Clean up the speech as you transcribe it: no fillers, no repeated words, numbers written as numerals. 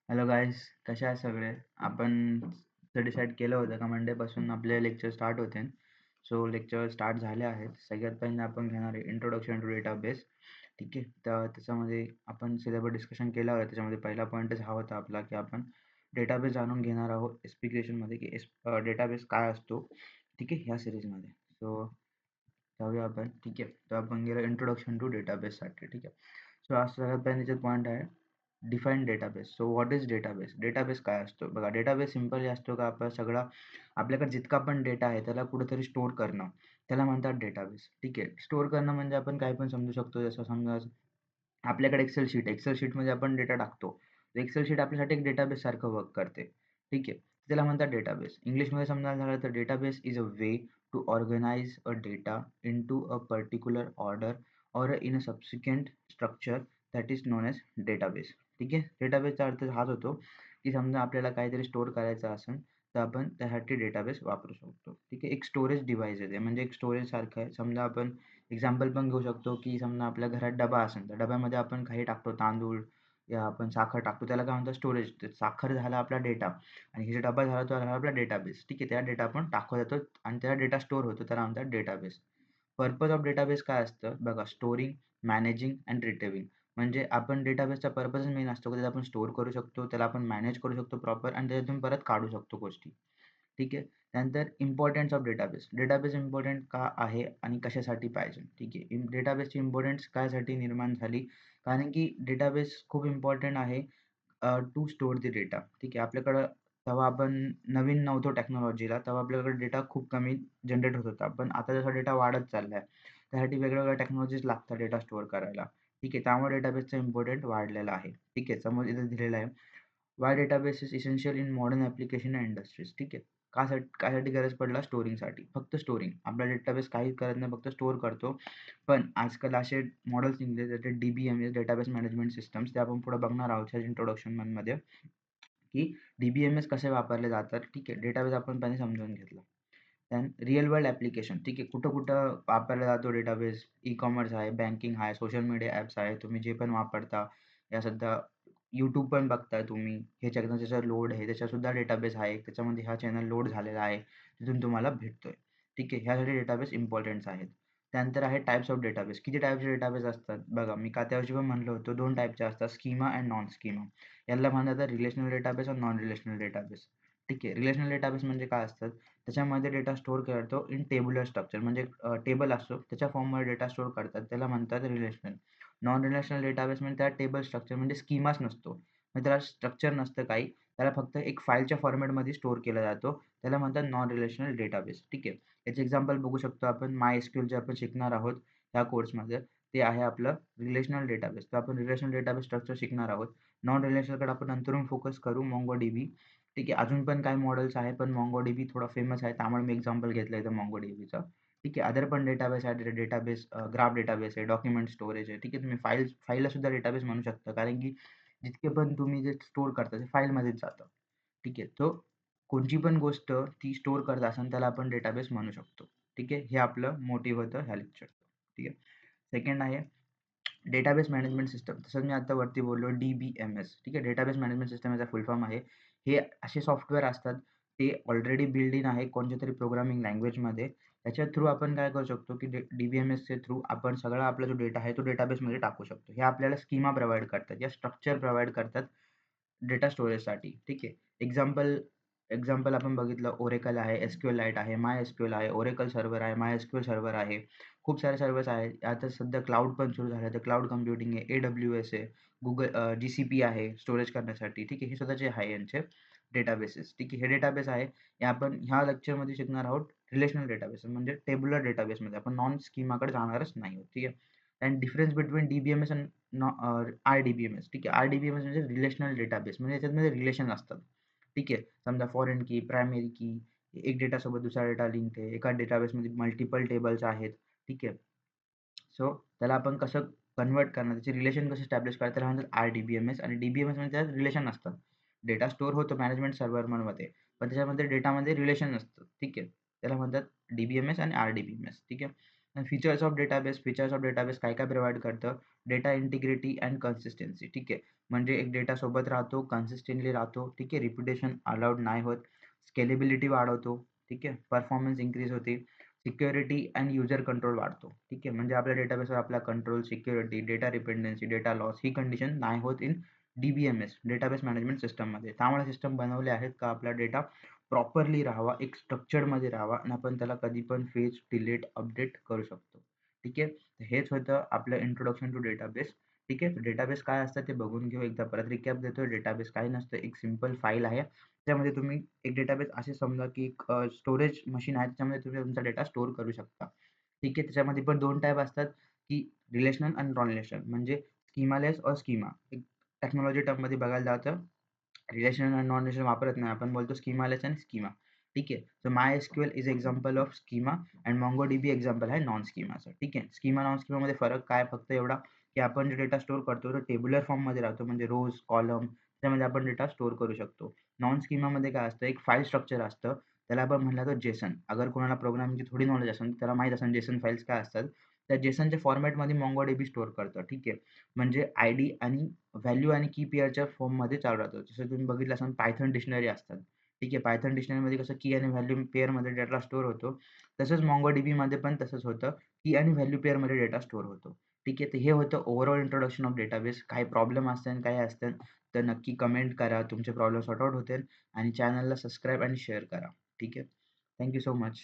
Hello guys, कसे आहे सगळे? आपण डिसाईड केलं होतं का मंडेपासून आपले लेक्चर स्टार्ट होतील. सो लेक्चर स्टार्ट झाले आहेत. सगळ्यात पहिल्यांदा आपण घेणार आहे इंट्रोडक्शन टू डेटाबेस. ठीक आहे, तर त्याच्यामध्ये आपण सिलेबस डिस्कशन केला होता. त्याच्यामध्ये पहिला पॉईंटच हा होता आपला की आपण डेटाबेस जाणून घेणार आहोत एक्सप्लिकेशनमध्ये की डेटाबेस काय असतो. ठीक आहे, ह्या सिरीजमध्ये. सो जाऊया आपण. ठीक आहे, तर आपण गेलो इंट्रोडक्शन टू डेटाबेससाठी. ठीक आहे, सो आज सगळ्यात पहिला पॉईंट आहे define database. So what is database? Database काय असतो? बघा, डेटाबेस सिम्पली असतो का आपला सगळा आपल्याकडे जितका पण डेटा आहे त्याला कुठेतरी स्टोअर करणं, त्याला म्हणतात डेटाबेस. ठीक आहे, स्टोअर करणं म्हणजे आपण काही पण समजू शकतो. जसं समजा आपल्याकडे एक्सेल शीटमध्ये आपण डेटा टाकतो. एक्सेल शीट आपल्यासाठी एक डेटाबेस सारखं वर्क करते. ठीक आहे, त्याला म्हणतात डेटाबेस. इंग्लिशमध्ये समजायला झालं तर database is a way to organise a data into a particular order or in a subsequent structure that is known as database. ठीक आहे, डेटाबेसचा अर्थ हाच होतो की समजा आपल्याला काहीतरी स्टोअर करायचं असेल तर आपण त्यासाठी डेटाबेस वापरू शकतो. ठीक आहे, एक स्टोरेज डिव्हाइस आहे ते, म्हणजे एक स्टोरेज सारखं आहे. समजा आपण एक्झाम्पल पण घेऊ शकतो की समजा आपल्या घरात डबा असेल तर डब्यामध्ये आपण काही टाकतो, तांदूळ या आपण साखर टाकतो, त्याला काय म्हणतात स्टोरेज. साखर झाला आपला डेटा आणि हे जे डबा झाला तो झाला आपला डेटाबेस. ठीक आहे, त्या डेटा आपण टाकत जातो आणि त्या डेटा स्टोअर होतो, त्याला म्हणतात डेटाबेस. पर्पज ऑफ डेटाबेस काय असतं बघा, स्टोरिंग, मॅनेजिंग अँड रिट्रिव्हिंग. म्हणजे आपण डेटाबेसचा पर्पजच मेन असतो की त्याला आपण स्टोअर करू शकतो, त्याला आपण मॅनेज करू शकतो प्रॉपर आणि त्याच्यातून परत काढू शकतो गोष्टी. ठीक आहे, त्यानंतर importance of database. Database important का आहे आणि कशासाठी पाहिजे? ठीक आहे, डेटाबेसची इम्पॉर्टन्स कायसाठी निर्माण झाली? कारण की डेटाबेस खूप इम्पॉर्टंट आहे टू स्टोअर द डेटा. ठीक आहे, आपल्याकडं तेव्हा आपण नवीन नव्हतो टेक्नॉलॉजीला, तेव्हा आपल्याकडे डेटा खूप कमी जनरेट होत होता. पण आता जसा डेटा वाढत चालला आहे, त्यासाठी वेगवेगळ्या टेक्नॉलॉजीज लागतात डेटा स्टोअर करायला. ठीक आहे, त्यामुळे डेटाबेसचा इम्पॉर्टंट वाढलेला आहे. ठीक आहे, समोर इथे दिलेलं आहे, Y database is essential in modern application and industries. ठीक आहे, कायसाठी गरज पडला? स्टोरिंगसाठी. फक्त स्टोरिंग. आपला डेटाबेस काहीच करत नाही, फक्त स्टोअर करतो. पण आजकाल असे मॉडेल्स निघले जसे DBMS, डेटाबेस मॅनेजमेंट सिस्टम्स, ते आपण पुढे बघणार आहोत ह्या इंट्रोडक्शनमध्ये की DBMS कसे वापरले जातात. ठीक आहे, डेटाबेस आपण पहिले समजून घेतला. Then real world application. ठीक आहे, कुठं-कुठं वापरला जातो डेटाबेस? ई-कॉमर्स आहे, बँकिंग आहे, सोशल मीडिया ॲप्स आहे, तुम्ही जे पण वापरता. या सध्या YouTube पण बघताय तुम्ही. ह्याच्यातनं ज्याचा लोड आहे त्याच्यासुद्धा डेटाबेस आहे. त्याच्यामध्ये हा चॅनल लोड झालेला आहे. तिथून तुम्हाला भेटतोय. ठीक आहे, ह्यासाठी डेटाबेस इम्पॉर्टंट्स आहेत. त्यानंतर आहे टाइप्स ऑफ डेटाबेस. किती टाइप्सचे डेटाबेस असतात? बघा, मी त्यादिवशी पण म्हटलं होतं 2 टाइपचे असतात, स्कीमा अँड नॉन स्कीमा. याला म्हणतात रिलेशनल डेटाबेस आणि नॉन रिलेशनल डेटाबेस. ठीक आहे, रिलेशनल डेटाबेस म्हणजे काय असतात? त्याच्यामध्ये डेटा स्टोअर करतो इन टेब्युलर स्ट्रक्चर, म्हणजे टेबल असतो त्याच्या फॉर्ममध्ये डेटा स्टोअर करतात, त्याला म्हणतात रिलेशनल. नॉन रिलेशनल डेटाबेस म्हणजे त्यात टेबल स्ट्रक्चर म्हणजे स्कीमाच नसतो, म्हणजे त्याला स्ट्रक्चर नसतं काही, त्याला फक्त एक फाईलच्या फॉर्मॅटमध्ये स्टोअर केला जातो, त्याला म्हणतात नॉन रिलेशनल डेटाबेस. ठीक आहे, याचे एक्झाम्पल बघू शकतो आपण. MySQL जे आपण शिकणार आहोत ह्या कोर्समध्ये, ते आहे आपलं रिलेशनल डेटाबेस. तर आपण रिलेशनल डेटाबेस स्ट्रक्चर शिकणार आहोत. नॉन रिलेशनलकडे आपण नंतरून फोकस करू, MongoDB. ठीक आहे, अजून पण काही मॉडेल्स आहेत, पण MongoDB थोडा फेमस आहे, त्यामुळे मी एक्झाम्पल घेतलं इथं MongoDBचं. ठीक आहे, अदर पण डेटाबेस आहे, डेटाबेस ग्राफ डेटाबेस आहे, डॉक्युमेंट स्टोरेज आहे. ठीक आहे, तुम्ही फाईलला सुद्धा डेटाबेस म्हणू शकता, कारण की जितके पण तुम्ही जे स्टोअर करता ते फाईलमध्येच जातं. ठीक आहे, तो कोणची पण गोष्ट ती स्टोअर करत असेल त्याला आपण डेटाबेस म्हणू शकतो. ठीक आहे, हे आपलं मोटिव्ह होतं ह्या लेक्चरचं. ठीक आहे, सेकंड आहे डेटाबेस मॅनेजमेंट सिस्टम. तसंच मी आता वरती बोललो DBMS. ठीक आहे, डेटाबेस मॅनेजमेंट सिस्टम याचा फुल फॉर्म आहे. हे असे सॉफ्टवेअर असतात, ते ऑलरेडी बिल्ड इन आहे कोणत्यातरी प्रोग्रामिंग लँग्वेजमध्ये. त्याच्या थ्रू आपण काय करू शकतो की DBMSच्या थ्रू आपण सगळा आपला जो डेटा आहे तो डेटाबेसमध्ये टाकू शकतो. हे आपल्याला स्कीमा प्रोव्हाईड करतात या स्ट्रक्चर प्रोव्हाईड करतात डेटा स्टोरेजसाठी. ठीक आहे, एक्झाम्पल एक्झाम्पल आपण बघितलं, Oracle आहे, SQLite आहे, MySQL आहे, Oracle सर्व्हर आहे, MySQL सर्व्हर आहे. खूप सारे सर्व्हर्स आहेत. आता सध्या क्लाउड पण सुरू झालं, तर क्लाउड कम्प्युटिंग आहे, AWS आहे, GCP आहे स्टोरेज करण्यासाठी. ठीक आहे, हे स्वतःचे आहे यांचे डेटाबेसेस. ठीक आहे, हे डेटाबेस आहे. हे आपण ह्या लेक्चरमध्ये शिकणार आहोत रिलेशनल डेटाबेस, म्हणजे टेब्युलर डेटाबेसमध्ये. आपण नॉन स्कीमाकडे जाणारच नाही आहोत. ठीक आहे, and difference between DBMS and RDBMS. ठीक आहे, RDBMS म्हणजे रिलेशनल डेटाबेस, म्हणजे याच्यामध्ये रिलेशन असतात. ठीक आहे, समजा फॉरेन की, प्रायमरी की, एक डेटासोबत दुसरा डेटा लिंक आहे. एका डेटाबेसमध्ये मल्टिपल टेबल्स आहेत. ठीक आहे, सो त्याला आपण कसं कन्व्हर्ट करणार, त्याचे रिलेशन कसं एस्टॅब्लिश करणार, त्याला म्हणतात RDBMS. आणि DBMS म्हणजे त्यात रिलेशन असतात. डेटा स्टोअर होतो मॅनेजमेंट सर्व्हरमध्ये, पण त्याच्यामध्ये डेटामध्ये रिलेशन नसतं. ठीक आहे, त्याला म्हणतात DBMS आणि RDBMS. ठीक आहे, फीचर्स ऑफ डेटाबेस काय-काय प्रोव्हाईड करतं? Data integrity and consistency. ठीक आहे. म्हणजे एक डेटा सोबत राहतो, कन्सिस्टंटली राहतो. ठीक आहे. रिपिटेशन अलाउड नाही होत. स्केलेबिलिटी वाढवतो. ठीक आहे. परफॉर्मन्स इन्क्रीज होते. सिक्युरिटी अँड युजर कंट्रोल वाढतो. ठीक आहे. म्हणजे आपल्या डेटाबेसवर आपला control, security, data dependency, data loss ही कंडिशन नाही होत इन DBMS, डेटाबेस मॅनेजमेंट सिस्टममध्ये. त्यामुळे सिस्टम बनवले आहेत का आपला डेटा प्रॉपरली राहावा, एक स्ट्रक्चर्डमध्ये राहावा आणि आपण त्याला कधी पण फेच, डिलीट, अपडेट करू शकतो. ठीक आहे. तर हेच होतं आपलं इंट्रोडक्शन टू डेटाबेस. ठीक आहे. डेटाबेस काय असतं ते बघून घेऊ. एकदा परत रिकॅप देतो. डेटाबेस काही नसतं. एक सिंपल फाईल आहे. त्यामध्ये तुम्ही एक डेटाबेस असे समजा की एक स्टोरेज मशीन आहे. त्याच्यामध्ये तुम्ही तुमचा डेटा स्टोअर करू शकता. ठीक आहे. त्याच्यामध्ये पण 2 टाइप असतात की रिलेशनल आणि नॉन रिलेशनल म्हणजे स्कीमालेस और स्कीमा. एक टेक्नॉलॉजी टर्ममध्ये बघायला जातं रिलेशनल आणि नॉन रिलेशनल वापरत नाही. आपण बोलतो स्कीमालेस आणि स्कीमा. ठीक आहे. So MySQL is example of schema and MongoDB example आहे नॉन स्कीमाचं. ठीक आहे. स्कीमा, नॉन स्कीमामध्ये फरक काय फक्त एवढा, की आपण जे डेटा स्टोअर करतो तो टेब्युलर फॉर्ममध्ये राहतो म्हणजे रोज, कॉलम त्यामध्ये आपण डेटा स्टोअर करू शकतो. नॉन स्कीमामध्ये काय असतं एक फाईल स्ट्रक्चर असतं. त्याला आपण म्हटलं तर जेसन. अगर कोणाला प्रोग्रामिंगची थोडी नॉलेज असेल त्याला माहीत असेल जेसन फाइल्स काय असतात. त्या जेसनच्या फॉर्मॅटमध्ये MongoDB स्टोअर करतं. ठीक आहे. म्हणजे आयडी आणि व्हॅल्यू आणि की पेअरच्या फॉर्ममध्ये चालू राहतं. जसं तुम्ही बघितलं असाल पायथन डिक्शनरी असतात. ठीक आहे. पायथन डिक्शनरीमध्ये कसं की आणि व्हॅल्यू पेअरमध्ये डेटा स्टोअर होतो. तसंच MongoDBमध्ये पण तसंच होतं. की आणि व्हॅल्यू पेअरमध्ये डेटा स्टोअर होतो. ठीक आहे. तर हे होतं ओव्हरऑल इंट्रोडक्शन ऑफ डेटाबेस. काही प्रॉब्लेम असतील, काही असतील तर नक्की कमेंट करा. तुमचे प्रॉब्लेम सॉर्ट आउट होतील आणि चॅनलला सबस्क्राईब आणि शेअर करा. ठीक आहे. Thank you so much.